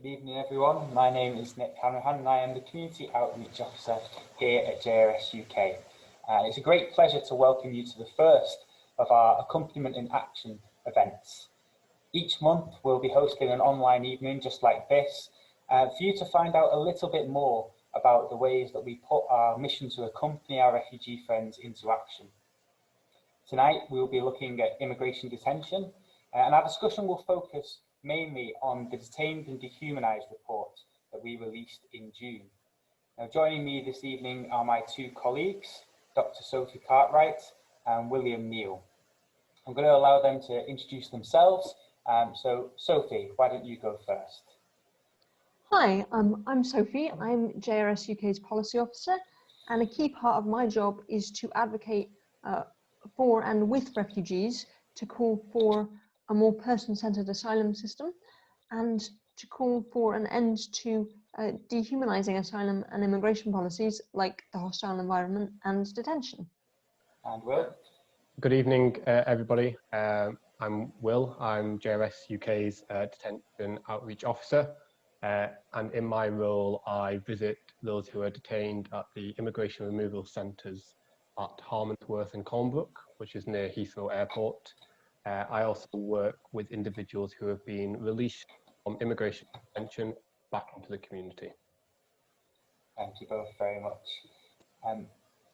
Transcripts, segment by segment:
Good evening, everyone. My name is Nick Hanrahan and I am the Community Outreach Officer here at JRS UK. It's a great pleasure to welcome you to the first of our Accompaniment in Action events. Each month we'll be hosting an online evening just like this for you to find out a little bit more about the ways that we put our mission to accompany our refugee friends into action. Tonight we'll be looking at immigration detention and our discussion will focus mainly on the Detained and Dehumanised report that we released in June. Now, joining me this evening are my two colleagues, Dr. Sophie Cartwright and William Neal. I'm going to allow them to introduce themselves. So, Sophie, why don't you go first? Hi, I'm Sophie. I'm JRS UK's Policy Officer, and a key part of my job is to advocate for and with refugees to call for a more person-centred asylum system and to call for an end to dehumanising asylum and immigration policies like the hostile environment and detention. And Will? Good evening, everybody. I'm Will. I'm JRS UK's Detention Outreach Officer. And in my role, I visit those who are detained at the immigration removal centres at Harmondsworth and Colnbrook, which is near Heathrow Airport. I also work with individuals who have been released from immigration detention back into the community. Thank you both very much.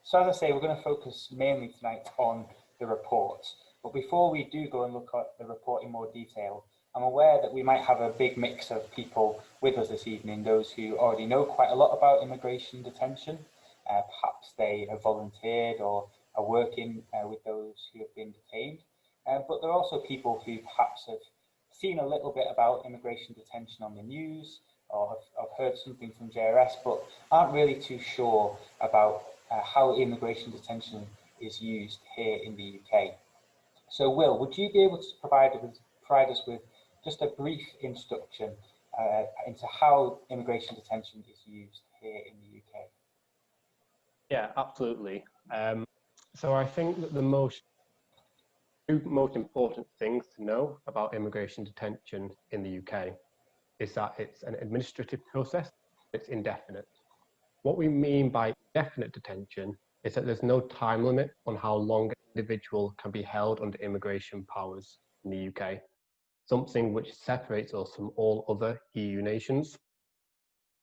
So as I say, we're going to focus mainly tonight on the report. But before we do go and look at the report in more detail, I'm aware that we might have a big mix of people with us this evening, those who already know quite a lot about immigration detention. Perhaps they have volunteered or are working with those who have been detained. But there are also people who perhaps have seen a little bit about immigration detention on the news or have heard something from JRS, but aren't really too sure about how immigration detention is used here in the UK. So Will, would you be able to provide us with just a brief introduction into how immigration detention is used here in the UK? Yeah, absolutely. So I think that the two most important things to know about immigration detention in the UK is that it's an administrative process, it's indefinite. What we mean by indefinite detention is that there's no time limit on how long an individual can be held under immigration powers in the UK, something which separates us from all other EU nations.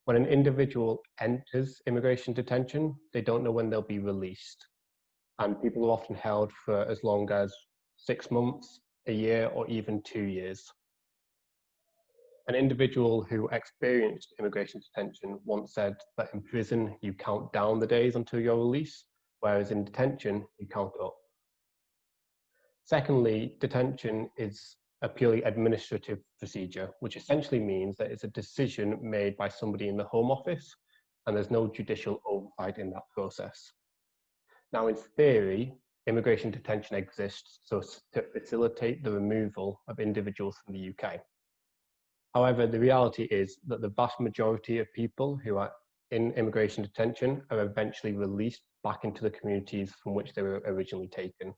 When an individual enters immigration detention, they don't know when they'll be released. And people are often held for as long as 6 months, a year, or even 2 years. An individual who experienced immigration detention once said that in prison, you count down the days until you're released, whereas in detention, you count up. Secondly, detention is a purely administrative procedure, which essentially means that it's a decision made by somebody in the Home Office, and there's no judicial oversight in that process. Now, in theory, immigration detention exists so to facilitate the removal of individuals from the UK. However, the reality is that the vast majority of people who are in immigration detention are eventually released back into the communities from which they were originally taken,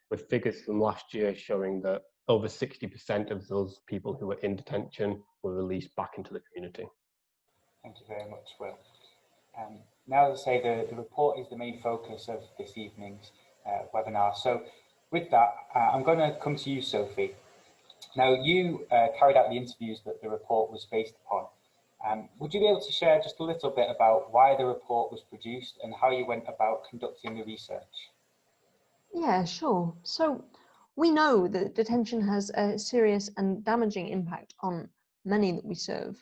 with figures from last year showing that over 60% of those people who were in detention were released back into the community. Thank you very much, Will. Now, as I say, the report is the main focus of this evening's webinar. So with that, I'm going to come to you, Sophie. Now, you carried out the interviews that the report was based upon. Would you be able to share just a little bit about why the report was produced and how you went about conducting the research? Yeah, sure. So we know that detention has a serious and damaging impact on many that we serve.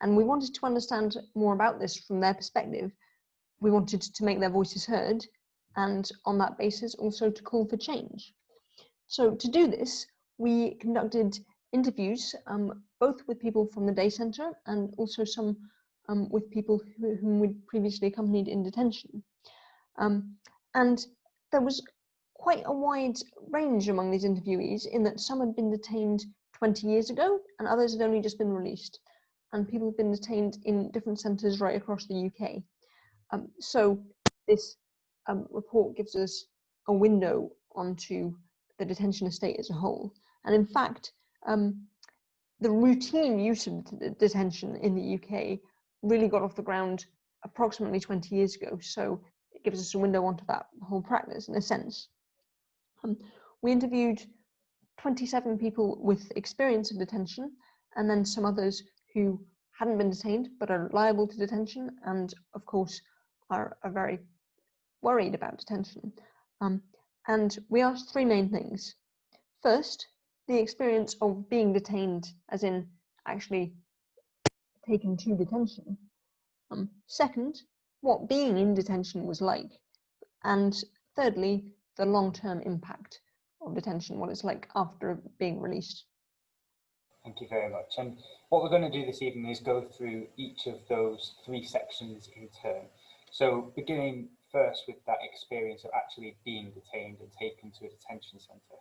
And we wanted to understand more about this from their perspective. We wanted to make their voices heard, and on that basis also to call for change. So to do this, we conducted interviews both with people from the day centre and also some with people whom we'd previously accompanied in detention. And there was quite a wide range among these interviewees in that some had been detained 20 years ago and others had only just been released. And people have been detained in different centres right across the UK. So this report gives us a window onto the detention estate as a whole. And in fact, the routine use of detention in the UK really got off the ground approximately 20 years ago. So it gives us a window onto that whole practice in a sense. We interviewed 27 people with experience of detention, and then some others who hadn't been detained but are liable to detention, and of course are very worried about detention. And we asked three main things. First, the experience of being detained, as in actually taken to detention. Second, what being in detention was like. And thirdly, the long-term impact of detention, what it's like after being released. Thank you very much. And what we're going to do this evening is go through each of those three sections in turn. So beginning first with that experience of actually being detained and taken to a detention centre.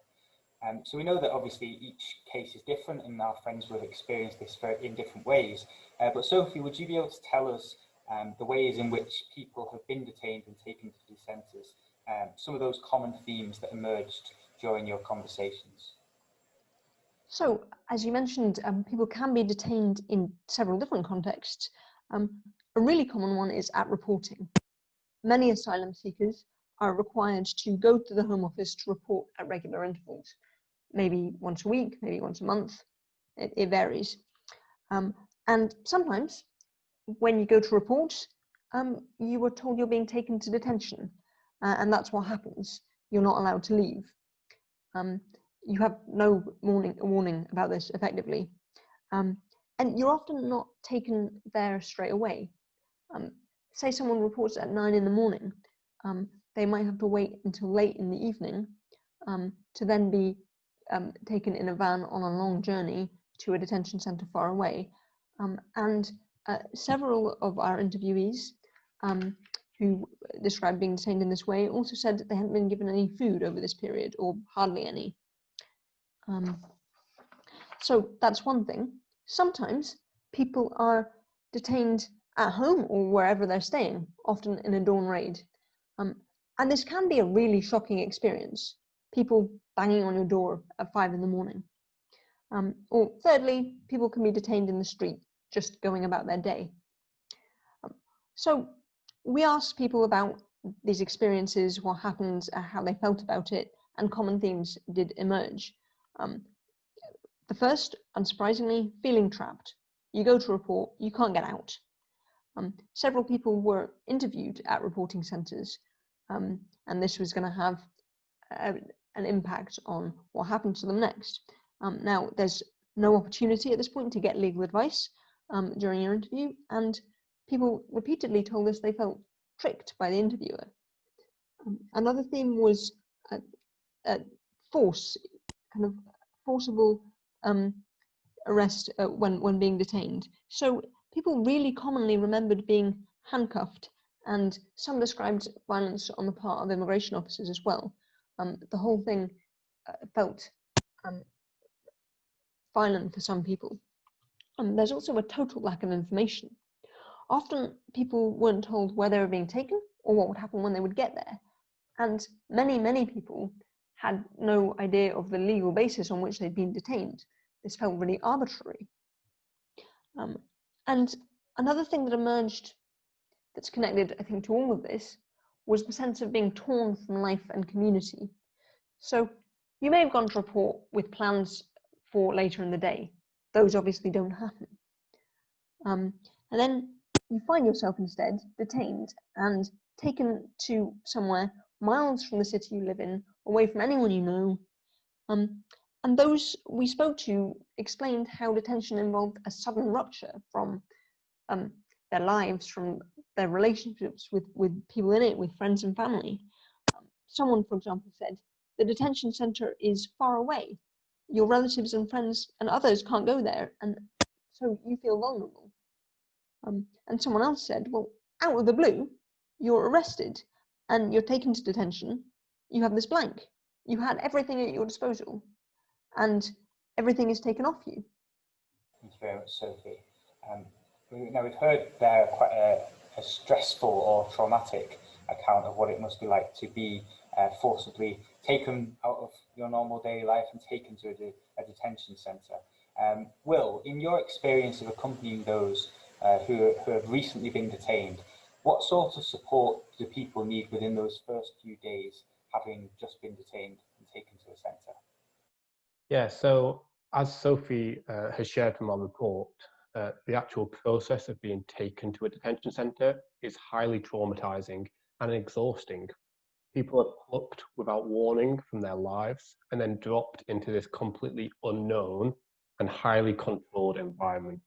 So we know that obviously each case is different and our friends will have experienced this in different ways. But Sophie, would you be able to tell us the ways in which people have been detained and taken to these centres, some of those common themes that emerged during your conversations? So, as you mentioned, people can be detained in several different contexts. A really common one is at reporting. Many asylum seekers are required to go to the Home Office to report at regular intervals, maybe once a week, maybe once a month. It varies. And sometimes, when you go to report, you were told you're being taken to detention, and that's what happens. You're not allowed to leave. You have no warning about this effectively. And you're often not taken there straight away. Say someone reports at 9 in the morning, they might have to wait until late in the evening to then be taken in a van on a long journey to a detention centre far away. And several of our interviewees who described being detained in this way also said that they hadn't been given any food over this period, or hardly any. So that's one thing. Sometimes people are detained at home or wherever they're staying, often in a dawn raid. And this can be a really shocking experience, people banging on your door at 5 in the morning. Or thirdly, people can be detained in the street, just going about their day. So we asked people about these experiences, what happened, how they felt about it, and common themes did emerge. The first, unsurprisingly, feeling trapped. You go to report, you can't get out. Several people were interviewed at reporting centres, and this was going to have an impact on what happened to them next. Now, there's no opportunity at this point to get legal advice during your interview, and people repeatedly told us they felt tricked by the interviewer. Another theme was force, kind of forcible arrest when being detained. So people really commonly remembered being handcuffed, and some described violence on the part of immigration officers as well. The whole thing felt violent for some people. There's also a total lack of information. Often people weren't told where they were being taken or what would happen when they would get there. And many people had no idea of the legal basis on which they'd been detained. This felt really arbitrary. And another thing that emerged that's connected, I think, to all of this was the sense of being torn from life and community. So you may have gone to report with plans for later in the day. Those obviously don't happen. And then you find yourself instead detained and taken to somewhere miles from the city you live in, away from anyone you know. And those we spoke to explained how detention involved a sudden rupture from their lives, from their relationships with people in it, with friends and family. Someone, for example, said, the detention centre is far away. Your relatives and friends and others can't go there, and so you feel vulnerable. And someone else said, well, out of the blue, you're arrested and you're taken to detention. You have this blank. You had everything at your disposal, and everything is taken off you. Thank you very much, Sophie. Now we've heard there quite a stressful or traumatic account of what it must be like to be forcibly taken out of your normal daily life and taken to a detention centre. Will, in your experience of accompanying those who have recently been detained, what sort of support do people need within those first few days, having just been detained and taken to a centre? Yeah, so as Sophie has shared from our report, the actual process of being taken to a detention centre is highly traumatising and exhausting. People are plucked without warning from their lives and then dropped into this completely unknown and highly controlled environment.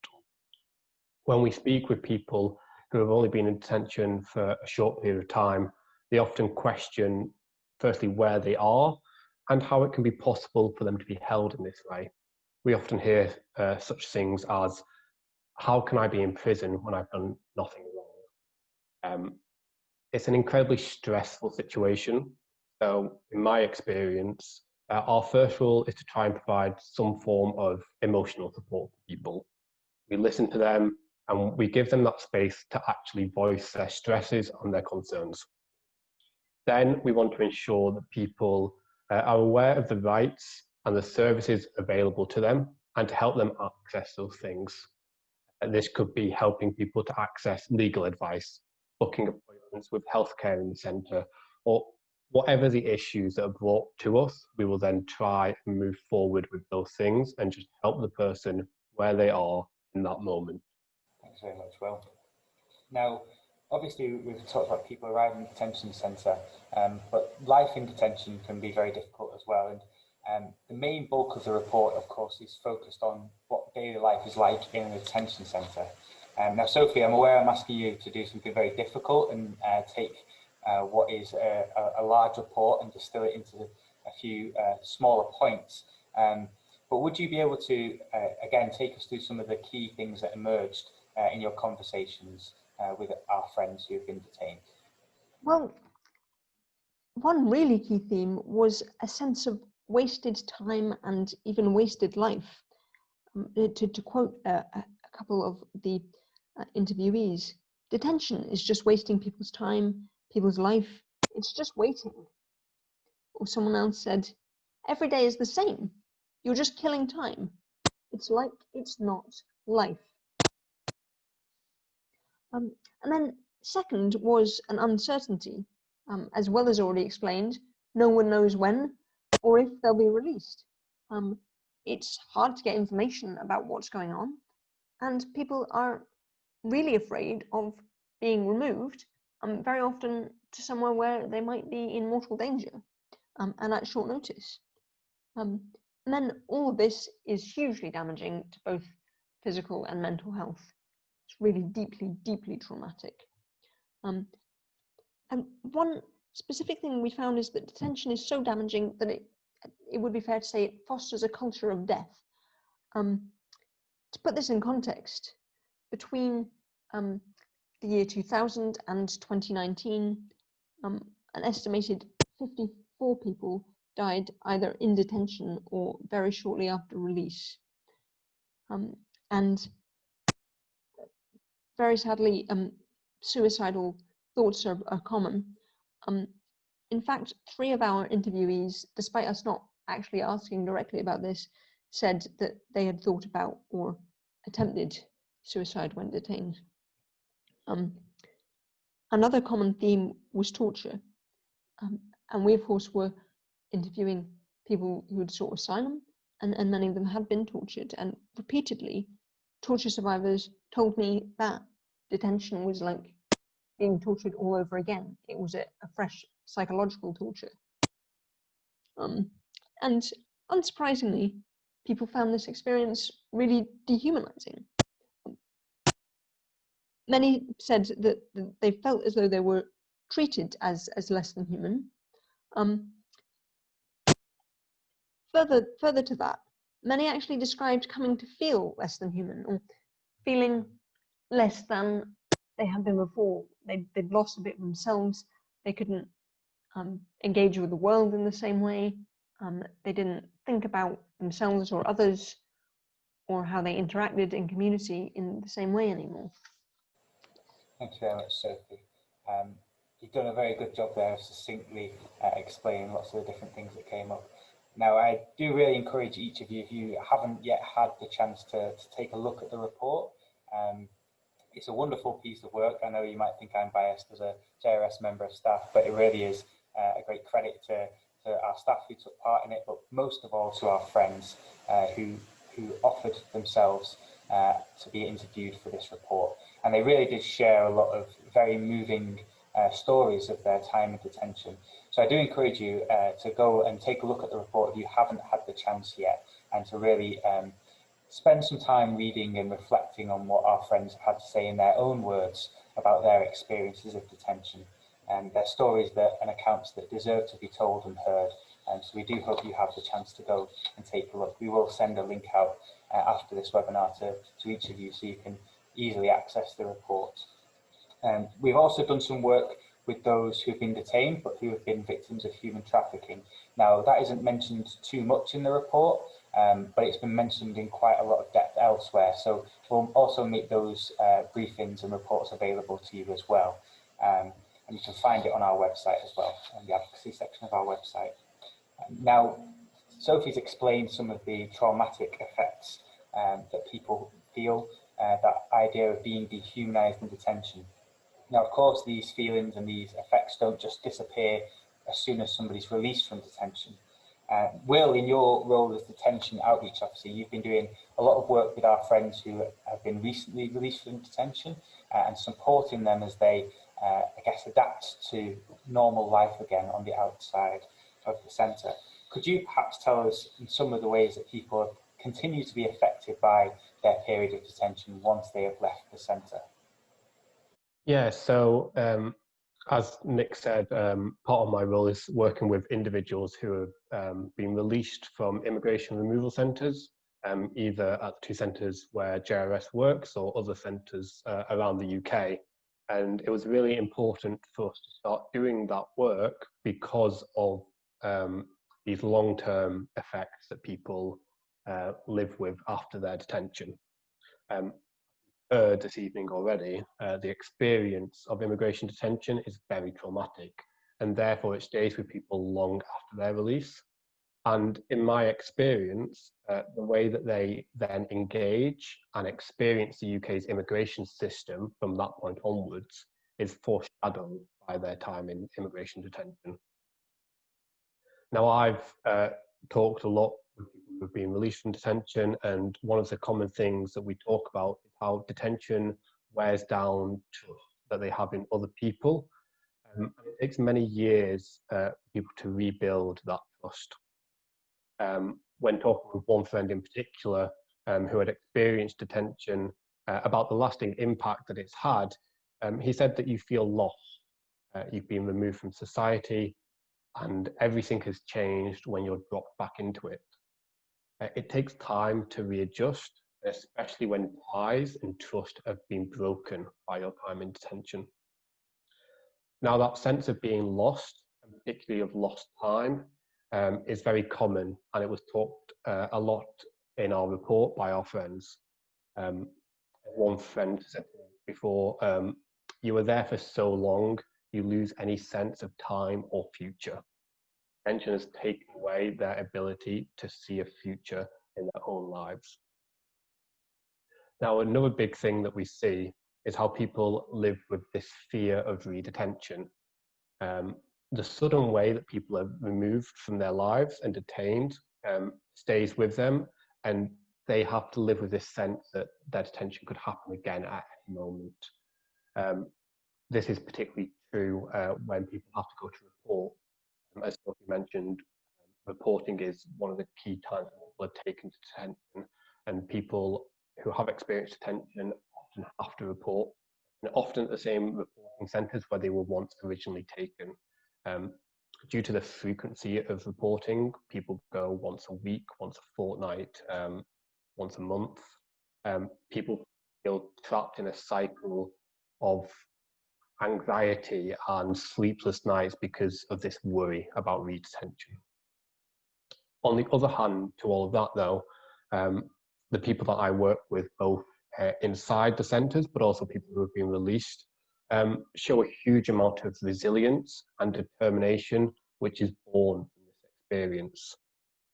When we speak with people who have only been in detention for a short period of time, they often question, firstly, where they are and how it can be possible for them to be held in this way. We often hear such things as, how can I be in prison when I've done nothing wrong? It's an incredibly stressful situation. So in my experience, our first rule is to try and provide some form of emotional support for people. We listen to them and we give them that space to actually voice their stresses and their concerns. Then we want to ensure that people are aware of the rights and the services available to them and to help them access those things. This could be helping people to access legal advice, booking appointments with healthcare in the centre, or whatever the issues that are brought to us, we will then try and move forward with those things and just help the person where they are in that moment. Thanks very much, Will. Now, obviously, we've talked about people arriving in the detention centre, but life in detention can be very difficult as well. And the main bulk of the report, of course, is focused on what daily life is like in a detention centre. Now, Sophie, I'm aware I'm asking you to do something very difficult and take what is a large report and distill it into a few smaller points. But would you be able to, again, take us through some of the key things that emerged in your conversations with our friends who have been detained? Well, one really key theme was a sense of wasted time and even wasted life. To quote a couple of the interviewees, detention is just wasting people's time, people's life. It's just waiting. Or someone else said, every day is the same. You're just killing time. It's like it's not life. And then second was an uncertainty. As well as already explained, no one knows when or if they'll be released. It's hard to get information about what's going on, and people are really afraid of being removed, very often to somewhere where they might be in mortal danger, and at short notice. And then all of this is hugely damaging to both physical and mental health. It's really deeply, deeply traumatic. And one specific thing we found is that detention is so damaging that it would be fair to say it fosters a culture of death. To put this in context, between the year 2000 and 2019, an estimated 54 people died either in detention or very shortly after release. And very sadly, suicidal thoughts are common. In fact, 3 of our interviewees, despite us not actually asking directly about this, said that they had thought about or attempted suicide when detained. Another common theme was torture. And we, of course, were interviewing people who had sought asylum, and many of them had been tortured. And repeatedly, torture survivors told me that detention was like being tortured all over again. It was a fresh psychological torture. And unsurprisingly, people found this experience really dehumanizing. Many said that they felt as though they were treated as less than human. Further to that, many actually described coming to feel less than human, or feeling less than they had been before. They'd lost a bit of themselves. They couldn't engage with the world in the same way. They didn't think about themselves or others or how they interacted in community in the same way anymore. Thank you very much, Sophie. You've done a very good job there of succinctly explaining lots of the different things that came up. Now, I do really encourage each of you, if you haven't yet had the chance to take a look at the report, it's a wonderful piece of work. I know you might think I'm biased as a JRS member of staff, but it really is a great credit to our staff who took part in it, but most of all to our friends who offered themselves to be interviewed for this report. And they really did share a lot of very moving stories of their time in detention. So I do encourage you to go and take a look at the report if you haven't had the chance yet, and to really spend some time reading and reflecting on what our friends have had to say in their own words about their experiences of detention. And their stories and accounts that deserve to be told and heard. And so we do hope you have the chance to go and take a look. We will send a link out after this webinar to each of you so you can easily access the report. We've also done some work with those who've been detained but who have been victims of human trafficking. Now, that isn't mentioned too much in the report, but it's been mentioned in quite a lot of depth elsewhere. So we'll also make those briefings and reports available to you as well. And you can find it on our website as well, in the advocacy section of our website. Now, Sophie's explained some of the traumatic effects that people feel, that idea of being dehumanised in detention. Now, of course, these feelings and these effects don't just disappear as soon as somebody's released from detention. Will, in your role as detention outreach officer, you've been doing a lot of work with our friends who have been recently released from detention and supporting them as they, I guess, adapt to normal life again on the outside of the centre. Could you perhaps tell us in some of the ways that people continue to be affected by their period of detention once they have left the centre? Yeah, so as Nick said, part of my role is working with individuals who have been released from immigration removal centres, either at the two centres where JRS works or other centres around the UK. And it was really important for us to start doing that work because of these long-term effects that people live with after their detention. This evening already, the experience of immigration detention is very traumatic, and therefore it stays with people long after their release. And in my experience, the way that they then engage and experience the UK's immigration system from that point onwards is foreshadowed by their time in immigration detention. Now, I've talked a lot with people who've been released from detention, and one of the common things that we talk about is how detention wears down trust that they have in other people. It takes many years for people to rebuild that trust. When talking with one friend in particular who had experienced detention, about the lasting impact that it's had, he said that you feel lost. You've been removed from society, and everything has changed when you're dropped back into it. It takes time to readjust, especially when ties and trust have been broken by your time in detention. Now, that sense of being lost, and particularly of lost time, is very common, and it was talked a lot in our report by our friends. One friend said before, you were there for so long, you lose any sense of time or future. Detention has taken away their ability to see a future in their own lives. Now, another big thing that we see is how people live with this fear of re-detention. The sudden way that people are removed from their lives and detained stays with them, and they have to live with this sense that their detention could happen again at any moment. This is particularly true when people have to go to report. As Sophie mentioned, reporting is one of the key times when people are taken to detention, and people who have experienced detention often have to report, and often at the same reporting centres where they were once originally taken. Due to the frequency of reporting, people go once a week, once a fortnight, once a month. People feel trapped in a cycle of anxiety and sleepless nights because of this worry about re-detention. On the other hand, to all of that though, the people that I work with, both inside the centres, but also people who have been released, show a huge amount of resilience and determination, which is born from this experience.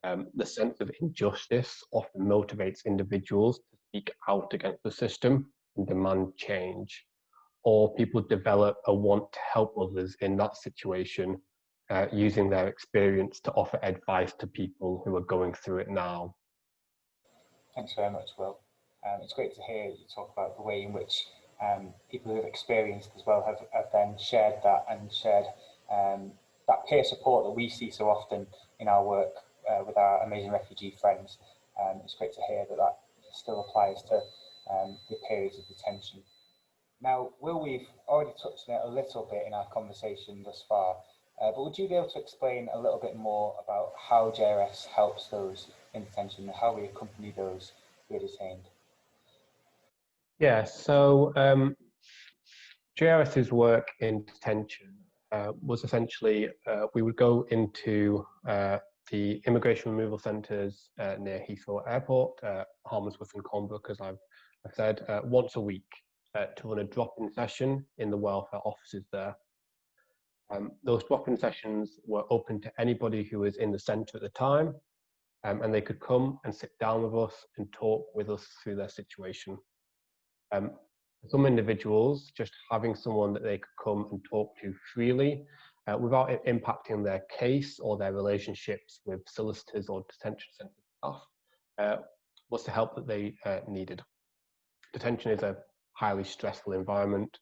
The sense of injustice often motivates individuals to speak out against the system and demand change, or people develop a want to help others in that situation, using their experience to offer advice to people who are going through it now. Thanks very much, Will. It's great to hear you talk about the way in which people who have experienced as well have then shared that and shared that peer support that we see so often in our work with our amazing refugee friends. It's great to hear that that still applies to the periods of detention. Now, Will, we've already touched on it a little bit in our conversation thus far, but would you be able to explain a little bit more about how JRS helps those in detention and how we accompany those who are detained? Yeah, so JRS's work in detention was essentially, we would go into the immigration removal centres near Heathrow Airport, Harmondsworth and Colnbrook, as I've said, once a week to run a drop-in session in the welfare offices there. Those drop-in sessions were open to anybody who was in the centre at the time, and they could come and sit down with us and talk with us through their situation. For some individuals, just having someone that they could come and talk to freely without it impacting their case or their relationships with solicitors or detention centre staff was the help that they needed. Detention is a highly stressful environment,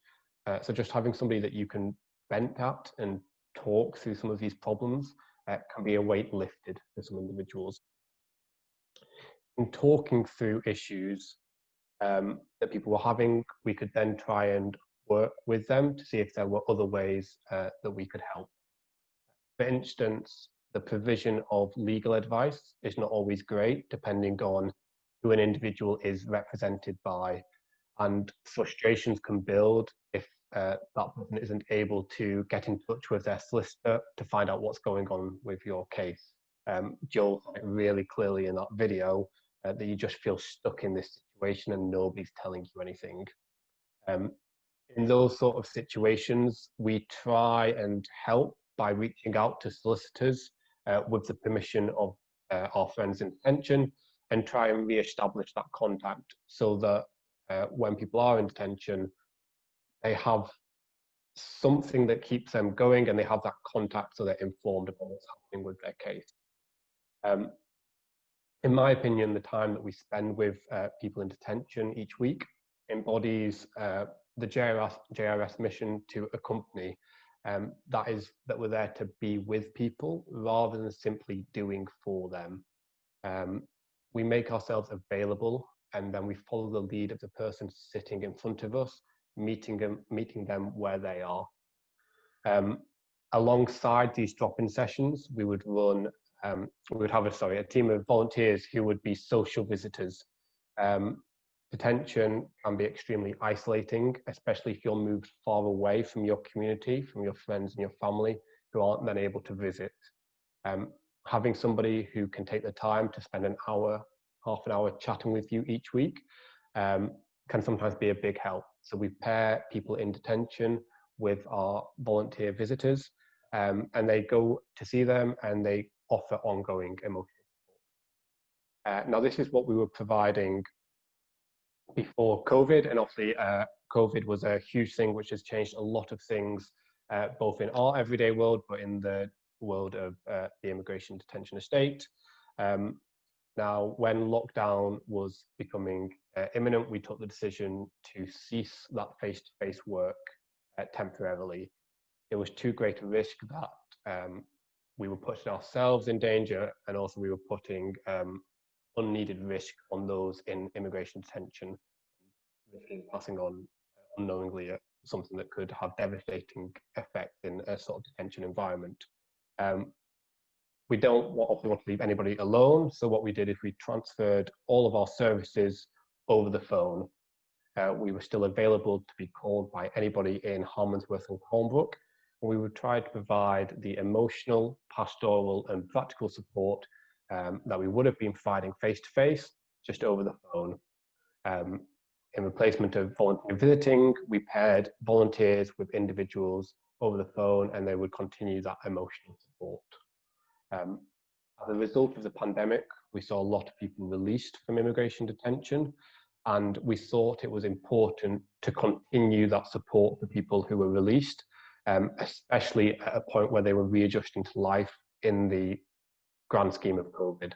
so just having somebody that you can vent at and talk through some of these problems can be a weight lifted for some individuals. In talking through issues that people were having, we could then try and work with them to see if there were other ways that we could help. For instance, the provision of legal advice is not always great, depending on who an individual is represented by, and frustrations can build if that person isn't able to get in touch with their solicitor to find out what's going on with your case. Joel said it really clearly in that video that you just feel stuck in this situation and nobody's telling you anything. In those sort of situations, we try and help by reaching out to solicitors with the permission of our friends in detention, and try and re-establish that contact so that when people are in detention, they have something that keeps them going and they have that contact so they're informed about what's happening with their case. In my opinion, the time that we spend with people in detention each week embodies the JRS mission to accompany. That is, that we're there to be with people rather than simply doing for them. We make ourselves available, and then we follow the lead of the person sitting in front of us, meeting them where they are. Alongside these drop-in sessions, we would run, we would have a team of volunteers who would be social visitors. Detention can be extremely isolating, especially if you're moved far away from your community, from your friends and your family who aren't then able to visit. Having somebody who can take the time to spend an hour, half an hour chatting with you each week can sometimes be a big help. So we pair people in detention with our volunteer visitors, and they go to see them and they offer ongoing emotional support. Now, this is what we were providing before COVID, and obviously COVID was a huge thing which has changed a lot of things, both in our everyday world, but in the world of the immigration detention estate. Now, when lockdown was becoming imminent, we took the decision to cease that face-to-face work temporarily. It was too great a risk that we were putting ourselves in danger, and also we were putting unneeded risk on those in immigration detention, passing on unknowingly something that could have devastating effects in a sort of detention environment. We don't want to leave anybody alone, so what we did is we transferred all of our services over the phone. We were still available to be called by anybody in Harmondsworth and Colnbrook, and we would try to provide the emotional, pastoral and practical support that we would have been providing face-to-face, just over the phone. In replacement of volunteer visiting, we paired volunteers with individuals over the phone, and they would continue that emotional support. As a result of the pandemic, we saw a lot of people released from immigration detention, and we thought it was important to continue that support for people who were released, especially at a point where they were readjusting to life in the grand scheme of COVID.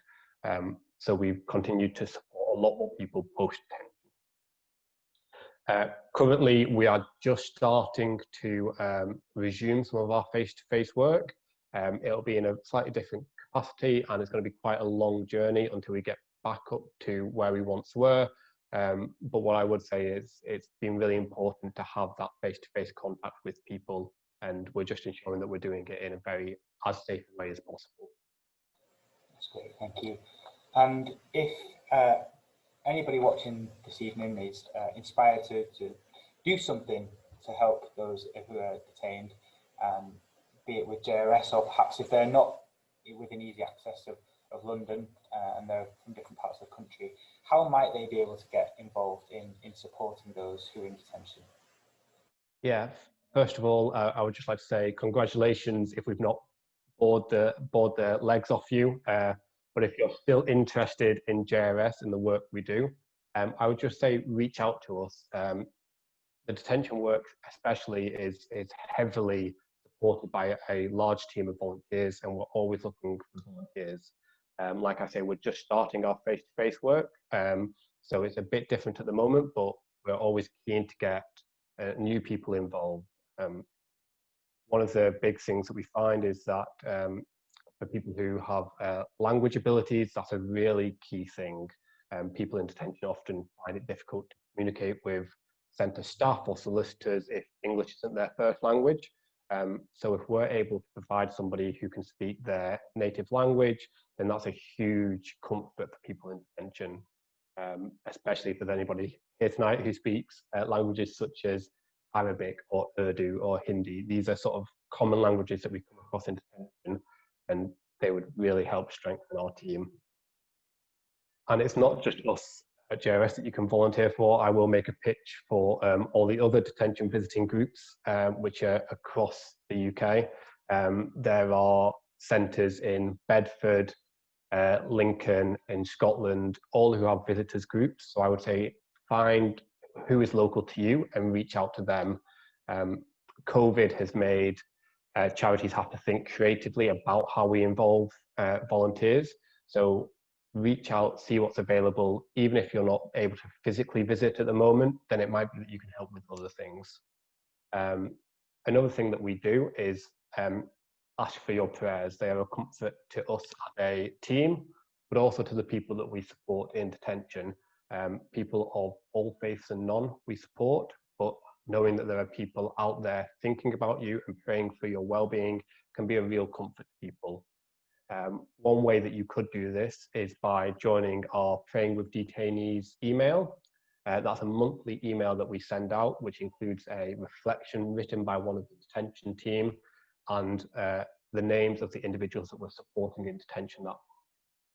So we've continued to support a lot more people post-detention. Currently, we are just starting to resume some of our face-to-face work. It'll be in a slightly different capacity, and it's going to be quite a long journey until we get back up to where we once were. But what I would say is it's been really important to have that face-to-face contact with people, and we're just ensuring that we're doing it in a very as safe a way as possible. That's great, thank you. And if anybody watching this evening is inspired to do something to help those who are detained, be it with JRS, or perhaps if they're not within easy access of London and they're from different parts of the country, how might they be able to get involved in supporting those who are in detention? Yeah, first of all, I would just like to say congratulations if we've not bored the legs off you. But if you're still interested in JRS and the work we do, I would just say reach out to us. The detention work especially is heavily supported by a large team of volunteers, and we're always looking for volunteers. Like I say, we're just starting our face-to-face work, so it's a bit different at the moment, but we're always keen to get new people involved. One of the big things that we find is that for people who have language abilities, that's a really key thing. People in detention often find it difficult to communicate with centre staff or solicitors if English isn't their first language. So if we're able to provide somebody who can speak their native language, then that's a huge comfort for people in detention, especially if there's anybody here tonight who speaks languages such as Arabic or Urdu or Hindi. These are sort of common languages that we come across in detention, and they would really help strengthen our team. And it's not just us at JRS that you can volunteer for. I will make a pitch for all the other detention visiting groups, which are across the UK. There are centres in Bedford, Lincoln, in Scotland, all who have visitors groups. So I would say find who is local to you and reach out to them. COVID has made charities have to think creatively about how we involve volunteers. So reach out, see what's available. Even if you're not able to physically visit at the moment, then it might be that you can help with other things. Another thing that we do is ask for your prayers. They are a comfort to us as a team, but also to the people that we support in detention. People of all faiths and none we support, but knowing that there are people out there thinking about you and praying for your well-being can be a real comfort to people. One way that you could do this is by joining our Praying with Detainees email. That's a monthly email that we send out, which includes a reflection written by one of the detention team and the names of the individuals that we're supporting in detention.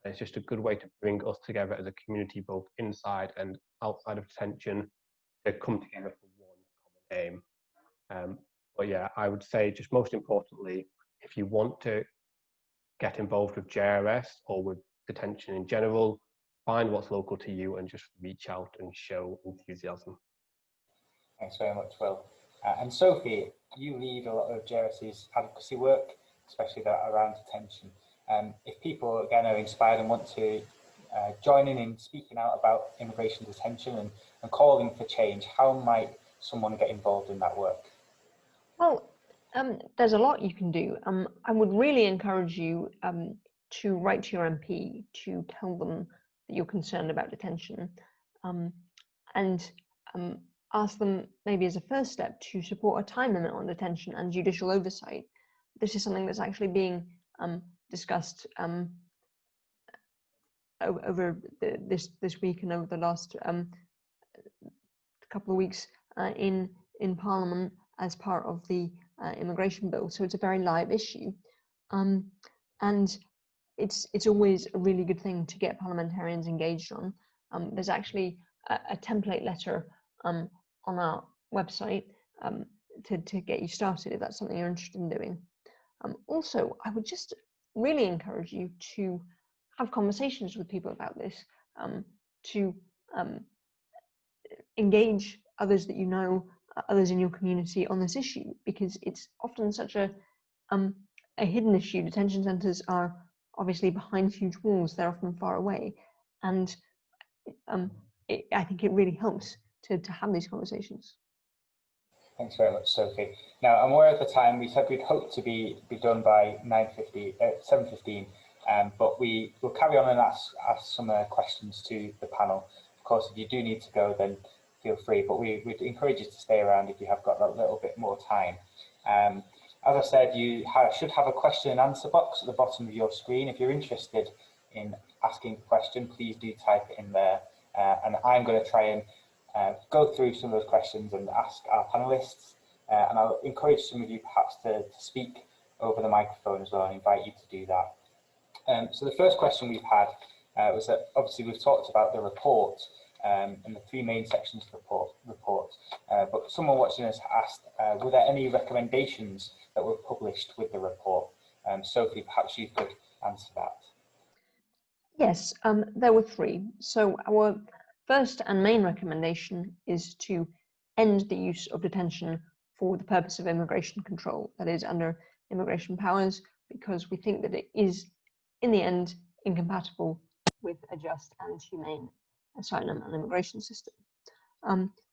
It's just a good way to bring us together as a community, both inside and outside of detention, to come together for one common aim. But yeah, I would say just most importantly, if you want to get involved with JRS or with detention in general, find what's local to you and just reach out and show enthusiasm. Thanks very much, Will. And Sophie, you lead a lot of JRS's advocacy work, especially that around detention. If people, again, are inspired and want to join in speaking out about immigration detention and calling for change, how might someone get involved in that work? Well, there's a lot you can do. I would really encourage you to write to your MP to tell them that you're concerned about detention, and ask them, maybe as a first step, to support a time limit on detention and judicial oversight. This is something that's actually being discussed over this week and over the last couple of weeks in Parliament as part of the immigration bill. So it's a very live issue, and it's always a really good thing to get parliamentarians engaged on. There's actually a template letter on our website to get you started if that's something you're interested in doing. Also, I would just really encourage you to have conversations with people about this, to engage others that you know, others in your community on this issue, because it's often such a hidden issue. Detention centres are obviously behind huge walls, they're often far away, and I think it really helps to have these conversations. Thanks very much, Sophie. Now, I'm aware of the time. We said we'd hope to be done by 7:15, but we will carry on and ask some questions to the panel. Of course, if you do need to go, then feel free, but we'd encourage you to stay around if you have got that little bit more time. As I said, you should have a question and answer box at the bottom of your screen. If you're interested in asking a question, please do type it in there, and I'm going to try and go through some of those questions and ask our panelists, and I'll encourage some of you perhaps to speak over the microphone as well and invite you to do that. So the first question we've had was that obviously we've talked about the report and the three main sections of the report, but someone watching us asked, were there any recommendations that were published with the report? Sophie, perhaps you could answer that. Yes, there were three. So our first and main recommendation is to end the use of detention for the purpose of immigration control, that is under immigration powers, because we think that it is, in the end, incompatible with a just and humane asylum and immigration system.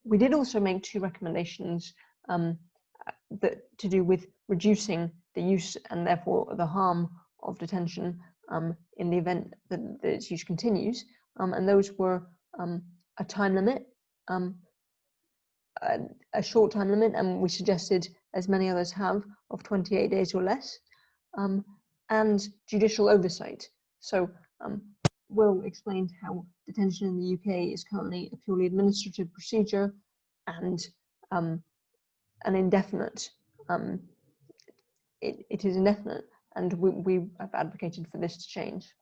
We did also make two recommendations that to do with reducing the use and therefore the harm of detention in the event that its use continues, and those were a time limit, a short time limit, and we suggested, as many others have, of 28 days or less, and judicial oversight. So Will explained how detention in the UK is currently a purely administrative procedure and an indefinite. It is indefinite, and we have advocated for this to change.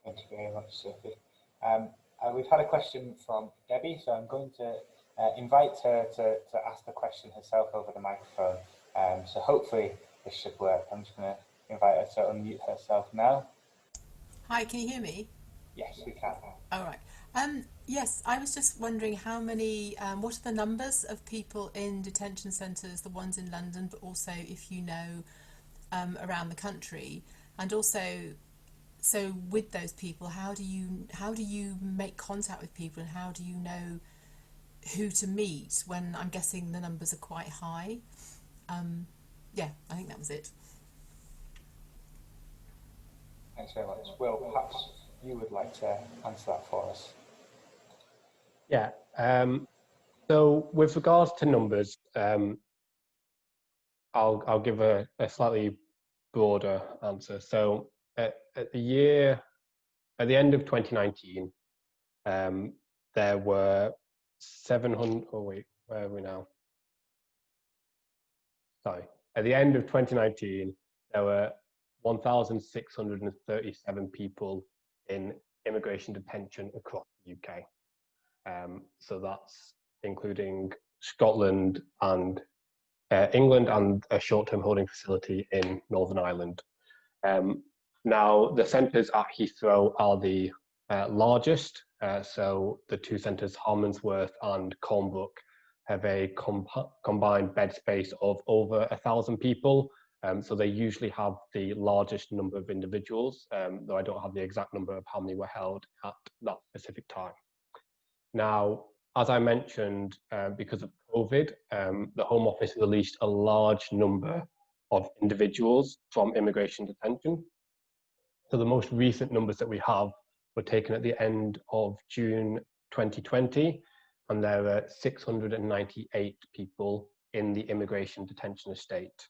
Thank you very much, Sophie. We've had a question from Debbie, so I'm going to invite her to ask the question herself over the microphone. So hopefully this should work. I'm just going to invite her to unmute herself now. Hi, can you hear me? Yes, we can. All right. Yes, I was just wondering how many, what are the numbers of people in detention centres, the ones in London, but also if you know around the country, and also, so with those people, how do you make contact with people, and how do you know who to meet when I'm guessing the numbers are quite high? Yeah, I think that was it. Thanks very much. Will, perhaps you would like to answer that for us. Yeah. So with regards to numbers, I'll give a slightly broader answer. So at the end of 2019, there were 700. Oh wait, where are we now? Sorry. At the end of 2019, there were 1,637 people in immigration detention across the UK. So that's including Scotland and England and a short-term holding facility in Northern Ireland. Now, the centres at Heathrow are the largest. So the two centres, Harmondsworth and Colnbrook, have a combined bed space of over 1,000 people. So they usually have the largest number of individuals, though I don't have the exact number of how many were held at that specific time. Now, as I mentioned, because of COVID, the Home Office released a large number of individuals from immigration detention. So the most recent numbers that we have were taken at the end of June 2020, and there are 698 people in the immigration detention estate.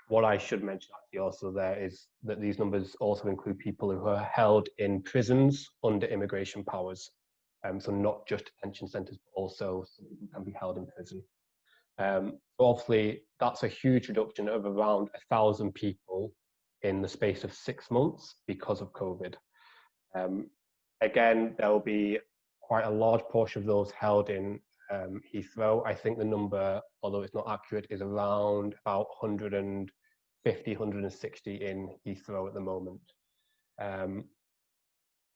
What I should mention actually also there is that these numbers also include people who are held in prisons under immigration powers. So not just detention centres, but also some people can be held in prison. So obviously, that's a huge reduction of around 1,000 people in the space of 6 months because of COVID. Again, there will be quite a large portion of those held in Heathrow. I think the number, although it's not accurate, is around about 130 50, 160 in Heathrow at the moment.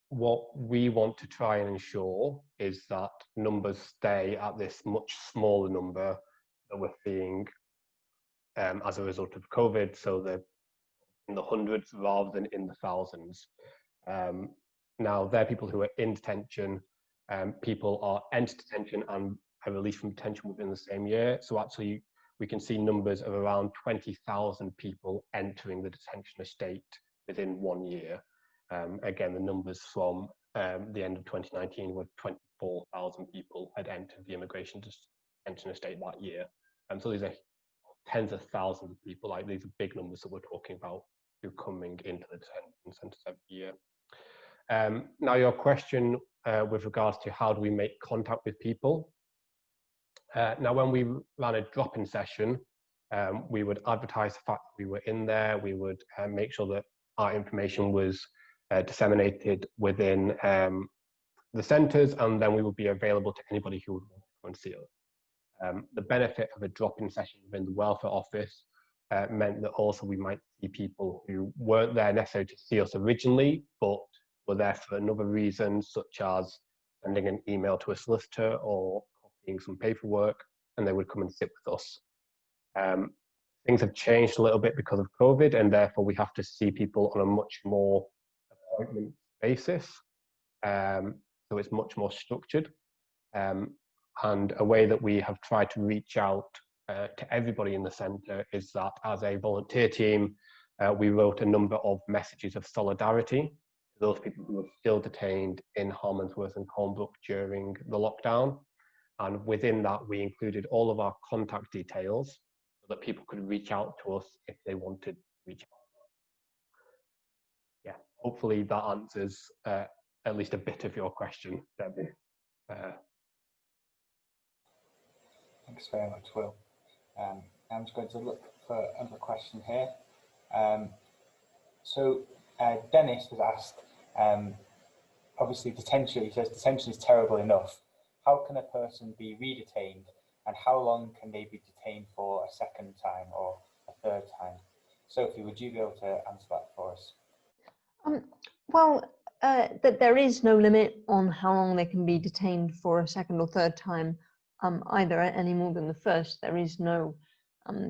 What we want to try and ensure is that numbers stay at this much smaller number that we're seeing as a result of COVID, so they're in the hundreds rather than in the thousands. Now, they're people who are in detention. People are entered detention and are released from detention within the same year. So actually, we can see numbers of around 20,000 people entering the detention estate within 1 year. Again, the numbers from the end of 2019 were 24,000 people had entered the immigration detention estate that year. So these are tens of thousands of people. Like, these are big numbers that we're talking about who are coming into the detention centres every year. Now, your question with regards to how do we make contact with people. Now, when we ran a drop-in session, we would advertise the fact that we were in there. We would make sure that our information was disseminated within the centres, and then we would be available to anybody who would want to come and see us. The benefit of a drop-in session within the welfare office meant that also we might see people who weren't there necessarily to see us originally, but were there for another reason, such as sending an email to a solicitor or copying some paperwork, and they would come and sit with us. Things have changed a little bit because of COVID, and therefore we have to see people on a much more appointment basis. So it's much more structured. And a way that we have tried to reach out to everybody in the centre is that as a volunteer team, we wrote a number of messages of solidarity to those people who were still detained in Harmondsworth and Colnbrook during the lockdown. And within that, we included all of our contact details so that people could reach out to us if they wanted to reach out. Yeah, hopefully that answers at least a bit of your question, Debbie. Thanks very much, Will. I'm just going to look for another question here. So Dennis has asked, obviously detention, he says detention is terrible enough. How can a person be redetained, and how long can they be detained for a second time or a third time? Sophie, would you be able to answer that for us? That there is no limit on how long they can be detained for a second or third time, either any more than the first. There is no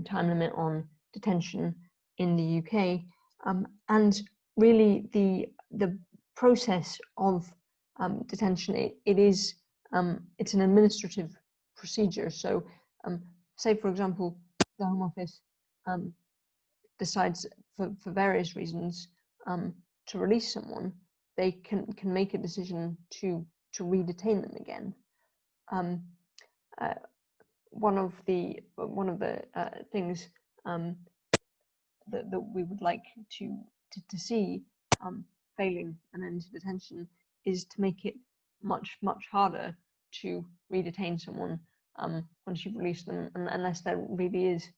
time limit on detention in the UK, and really the process of detention, it's an administrative procedure. So say, for example, the Home Office decides for various reasons to release someone, they can make a decision to redetain them again. One of the things that we would like to see failing an end to detention is to make it much harder to redetain someone once you've released them, unless there really is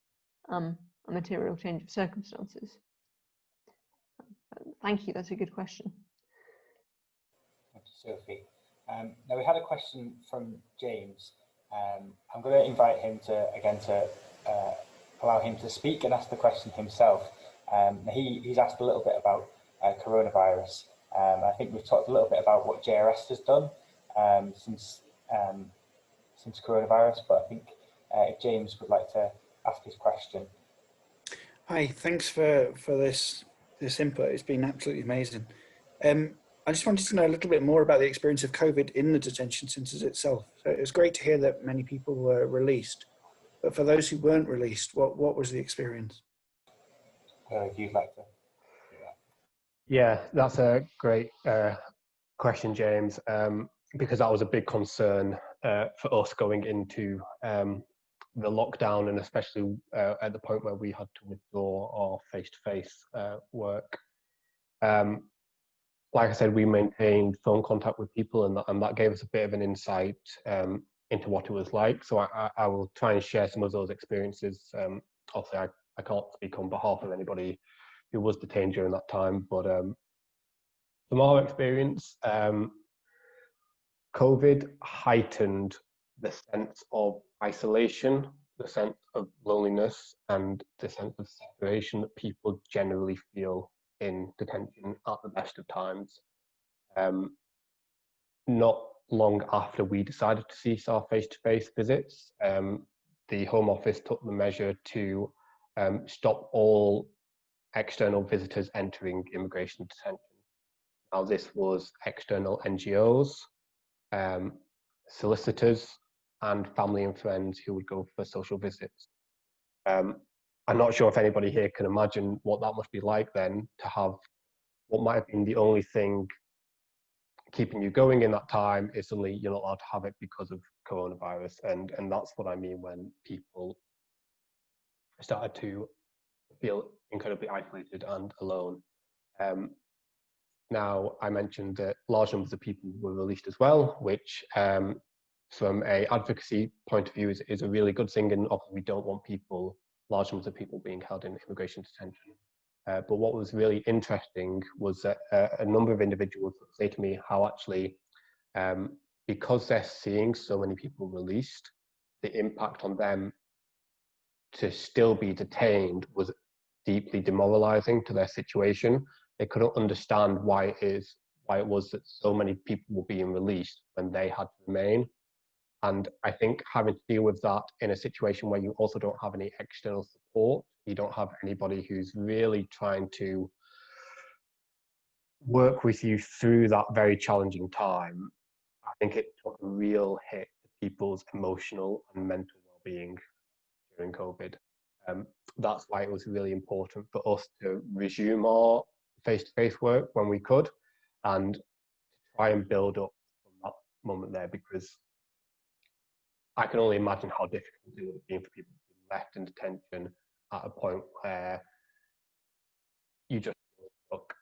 a material change of circumstances. Thank you, that's a good question. Thank you, Sophie. Now we had a question from James. I'm going to invite him to allow him to speak and ask the question himself. He's asked a little bit about coronavirus. I think we've talked a little bit about what JRS has done since coronavirus, but I think if James would like to ask his question. Hi, thanks for this input. It's been absolutely amazing. I just wanted to know a little bit more about the experience of COVID in the detention centres itself. So it was great to hear that many people were released, but for those who weren't released, what was the experience? If you'd like to. Yeah, that's a great question, James, because that was a big concern for us going into the lockdown, and especially at the point where we had to withdraw our face-to-face work. Like I said, we maintained phone contact with people, and that gave us a bit of an insight into what it was like. So I will try and share some of those experiences. Obviously, I can't speak on behalf of anybody who was detained during that time, but from our experience, COVID heightened the sense of isolation the sense of loneliness and the sense of separation that people generally feel in detention at the best of times. Not long after we decided to cease our face-to-face visits, the Home Office took the measure to stop all external visitors entering immigration detention. Now, this was external NGOs, solicitors, and family and friends who would go for social visits. I'm not sure if anybody here can imagine what that must be like then, to have what might have been the only thing keeping you going in that time is suddenly you're not allowed to have it because of coronavirus. And that's what I mean when people started to feel incredibly isolated and alone. Now, I mentioned that large numbers of people were released as well, which from a advocacy point of view is a really good thing, and obviously we don't want large numbers of people being held in immigration detention. But what was really interesting was that a number of individuals say to me how actually, because they're seeing so many people released, the impact on them to still be detained was deeply demoralizing to their situation. They couldn't understand why it was that so many people were being released when they had to remain. And I think having to deal with that in a situation where you also don't have any external support, you don't have anybody who's really trying to work with you through that very challenging time, I think it took a real hit to people's emotional and mental well-being during COVID. That's why it was really important for us to resume our face-to-face work when we could, and to try and build up from that moment there, because I can only imagine how difficult it would have been for people to be left in detention at a point where you just feel stuck.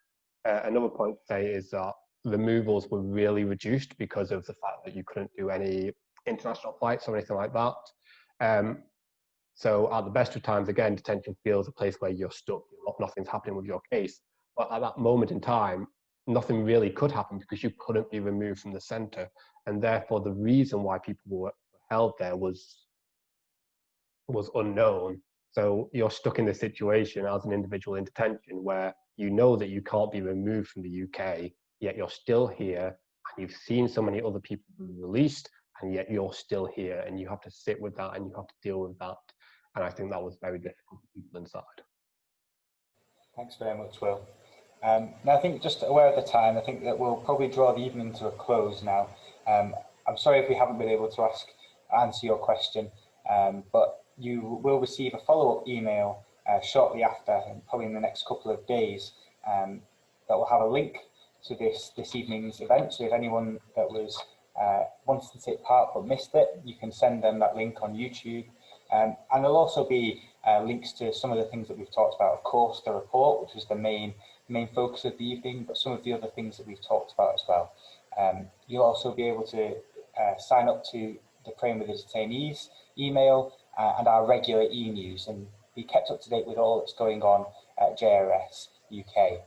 Another point to say is that removals were really reduced because of the fact that you couldn't do any international flights or anything like that. So at the best of times, again, detention feels a place where you're stuck, nothing's happening with your case. But at that moment in time, nothing really could happen because you couldn't be removed from the centre. And therefore, the reason why people were held there was unknown. So you're stuck in this situation as an individual in detention where you know that you can't be removed from the UK, yet you're still here, and you've seen so many other people be released, and yet you're still here, and you have to sit with that and you have to deal with that. And I think that was very difficult for people inside. Thanks very much, Will. Now, I think, just aware of the time, I think that we'll probably draw the evening to a close now. I'm sorry if we haven't been able to answer your question, but you will receive a follow-up email shortly after, and probably in the next couple of days, that will have a link to this evening's event. So if anyone that was wanted to take part but missed it, you can send them that link on YouTube. And there'll also be links to some of the things that we've talked about. Of course, the report, which was the main focus of the evening, but some of the other things that we've talked about as well. You'll also be able to sign up to the Praying with the Detainees email and our regular e-news, and be kept up to date with all that's going on at JRS UK.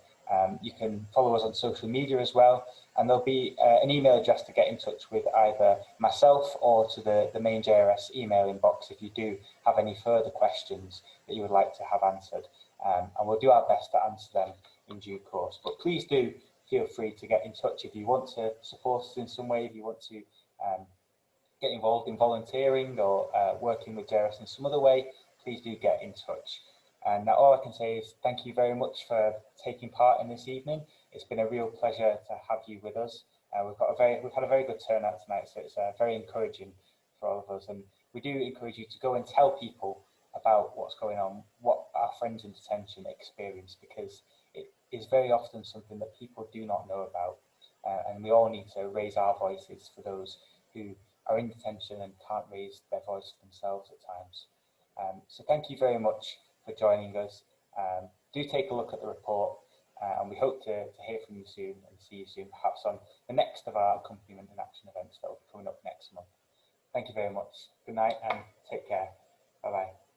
You can follow us on social media as well, and there'll be an email address to get in touch with either myself or to the main JRS email inbox if you do have any further questions that you would like to have answered. And we'll do our best to answer them in due course. But please do feel free to get in touch if you want to support us in some way, if you want to get involved in volunteering or working with JRS in some other way, please do get in touch. And now all I can say is thank you very much for taking part in this evening. It's been a real pleasure to have you with us. We've had a very good turnout tonight, so it's very encouraging for all of us. And we do encourage you to go and tell people about what's going on, what our friends in detention experience, because it is very often something that people do not know about. And we all need to raise our voices for those who are in detention and can't raise their voice for themselves at times. So thank you very much for joining us. Do take a look at the report, and we hope to hear from you soon and see you soon, perhaps on the next of our accompaniment and action events that will be coming up next month. Thank you very much. Good night and take care. Bye-bye.